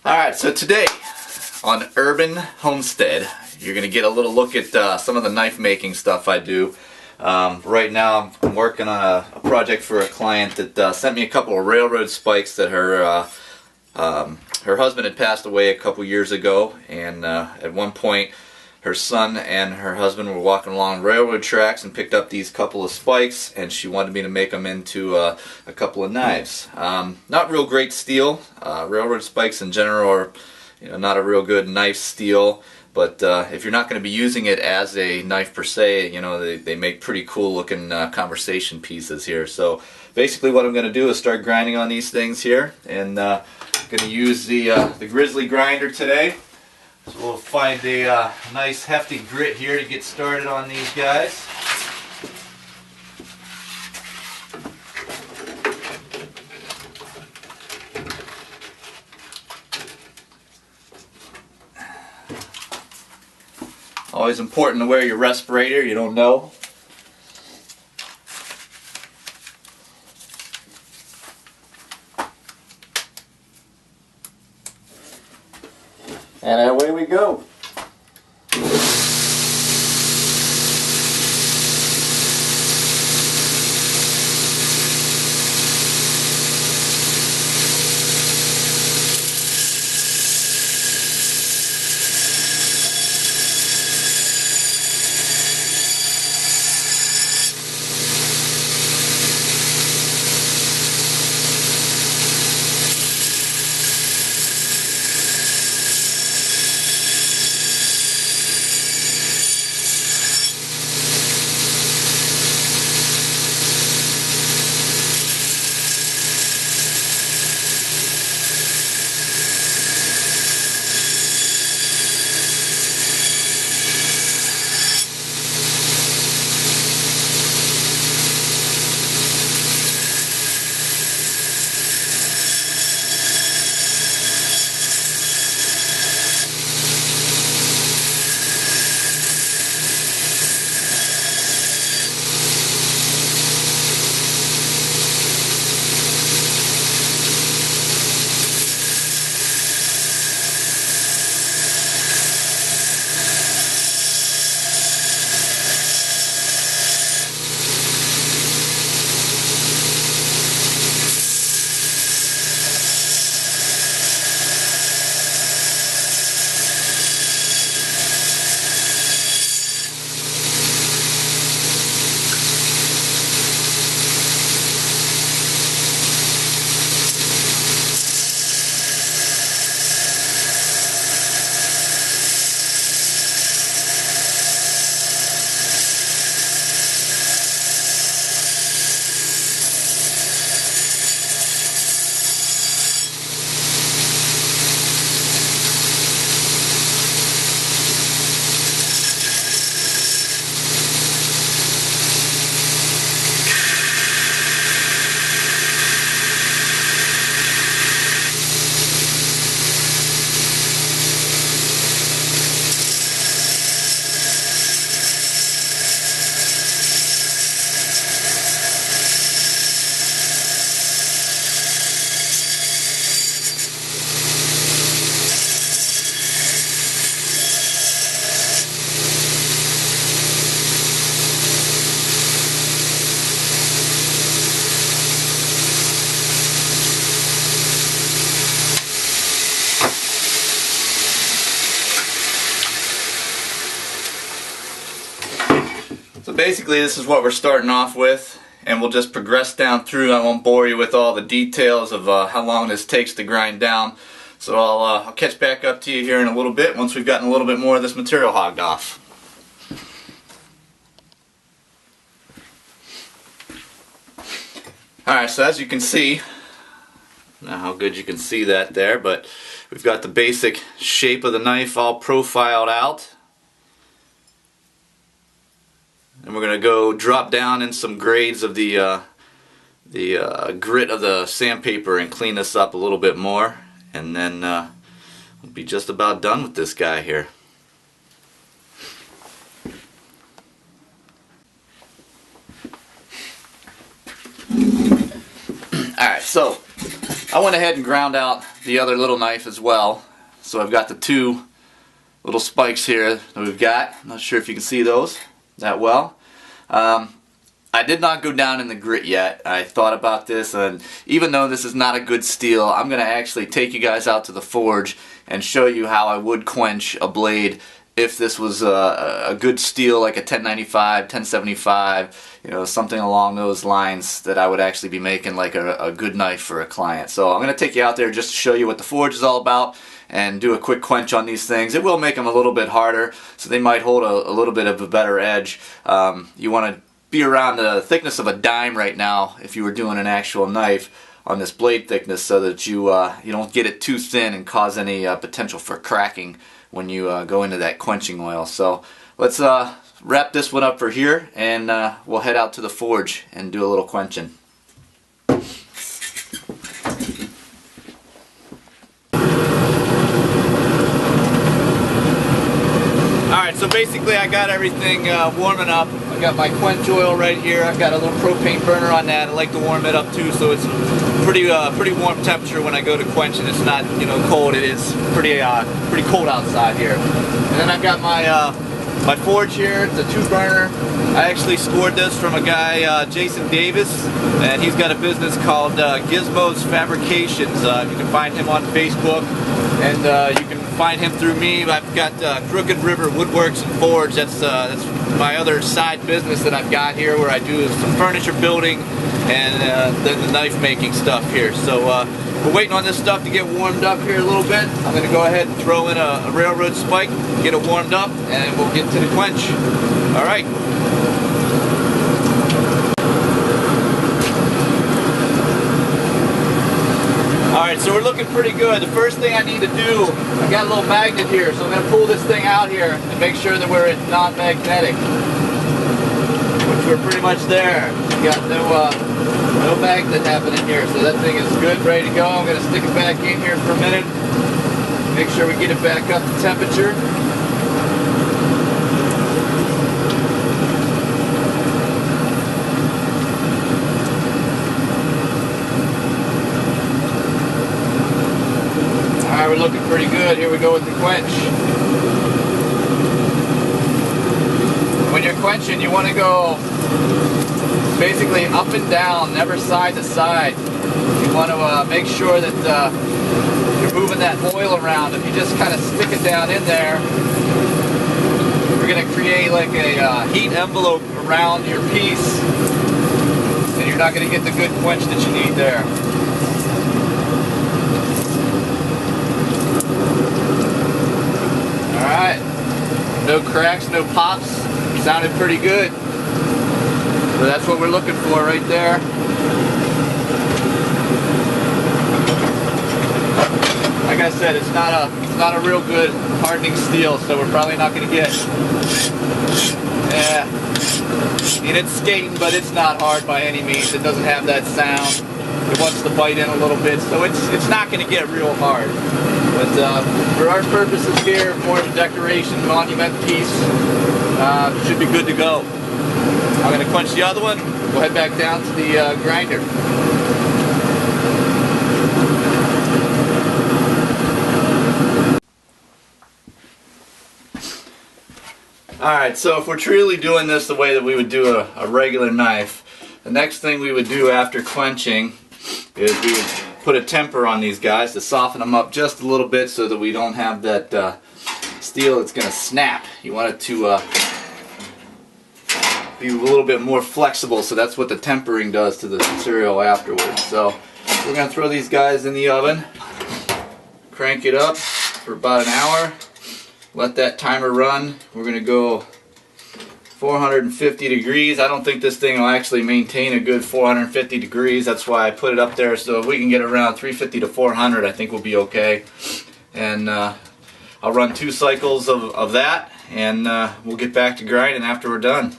Alright, so today on Urban Homestead, you're going to get a little look at some of the knife making stuff I do. Right now I'm working on a project for a client that sent me a couple of railroad spikes that her husband had passed away a couple years ago, and at one point her son and her husband were walking along railroad tracks and picked up these couple of spikes, and she wanted me to make them into a couple of knives. Not real great steel. Railroad spikes in general are not a real good knife steel, but if you're not going to be using it as a knife per se, they make pretty cool looking conversation pieces here. So basically what I'm going to do is start grinding on these things here, and I'm going to use the Grizzly grinder today. So we'll find a nice hefty grit here to get started on these guys. Always important to wear your respirator, you don't know. And away we go. So basically this is what we're starting off with, and we'll just progress down through. I won't bore you with all the details of how long this takes to grind down. So I'll catch back up to you here in a little bit once we've gotten a little bit more of this material hogged off. Alright, so as you can see, I don't know how good you can see that there, but we've got the basic shape of the knife all profiled out. And we're going to go drop down in some grades of the grit of the sandpaper and clean this up a little bit more. And then we'll be just about done with this guy here. Alright, so I went ahead and ground out the other little knife as well. So I've got the two little spikes here that we've got. I'm not sure if you can see those that well. I did not go down in the grit yet. I thought about this, and even though this is not a good steel, I'm going to actually take you guys out to the forge and show you how I would quench a blade if this was a good steel, like a 1095, 1075, you know, something along those lines, that I would actually be making like a good knife for a client. So I'm going to take you out there just to show you what the forge is all about and do a quick quench on these things. It will make them a little bit harder, so they might hold a little bit of a better edge. You want to be around the thickness of a dime right now if you were doing an actual knife on this blade thickness, so that you don't get it too thin and cause any potential for cracking when you go into that quenching oil. So let's wrap this one up for here, and we'll head out to the forge and do a little quenching. Alright, so basically I got everything warming up. I got my quench oil right here. I've got a little propane burner on that. I like to warm it up too, so it's pretty warm temperature when I go to quench, and it's not, you know, cold. It is pretty cold outside here. And then I've got my forge here. It's a 2-burner. I actually scored this from a guy, Jason Davis, and he's got a business called Gizmos Fabrications. You can find him on Facebook, and you can find him through me. I've got Crooked River Woodworks and Forge. That's my other side business that I've got here, where I do some furniture building and then the knife making stuff here. So we're waiting on this stuff to get warmed up here a little bit. I'm going to go ahead and throw in a railroad spike, get it warmed up, and we'll get to the quench. All right. Alright, so we're looking pretty good. The first thing I need to do, I got a little magnet here, so I'm going to pull this thing out here and make sure that we're non-magnetic, which we're pretty much there. We got no magnet happening here, so that thing is good, ready to go. I'm going to stick it back in here for a minute, make sure we get it back up to temperature. We're looking pretty good. Here we go with the quench. When you're quenching, you want to go basically up and down, never side to side. You want to make sure that you're moving that oil around. If you just kind of stick it down in there, you're going to create like a heat envelope around your piece, and you're not going to get the good quench that you need there. Alright, no cracks, no pops, sounded pretty good. So that's what we're looking for right there. Like I said, it's not a real good hardening steel, so we're probably not going to get, I mean, it's skating, but it's not hard by any means. It doesn't have that sound. It wants to bite in a little bit, so it's not going to get real hard. But for our purposes here, more of a decoration monument piece, should be good to go. I'm going to quench the other one. We'll head back down to the grinder. Alright, so if we're truly doing this the way that we would do a regular knife, the next thing we would do after quenching is we would put a temper on these guys to soften them up just a little bit, so that we don't have that steel that's going to snap. You want it to be a little bit more flexible, so that's what the tempering does to the material afterwards. So we're going to throw these guys in the oven, crank it up for about an hour, let that timer run. We're going to go 450 degrees. I don't think this thing will actually maintain a good 450 degrees. That's why I put it up there. So if we can get around 350 to 400, I think we'll be okay. And I'll run 2 cycles of that, and we'll get back to grinding after we're done.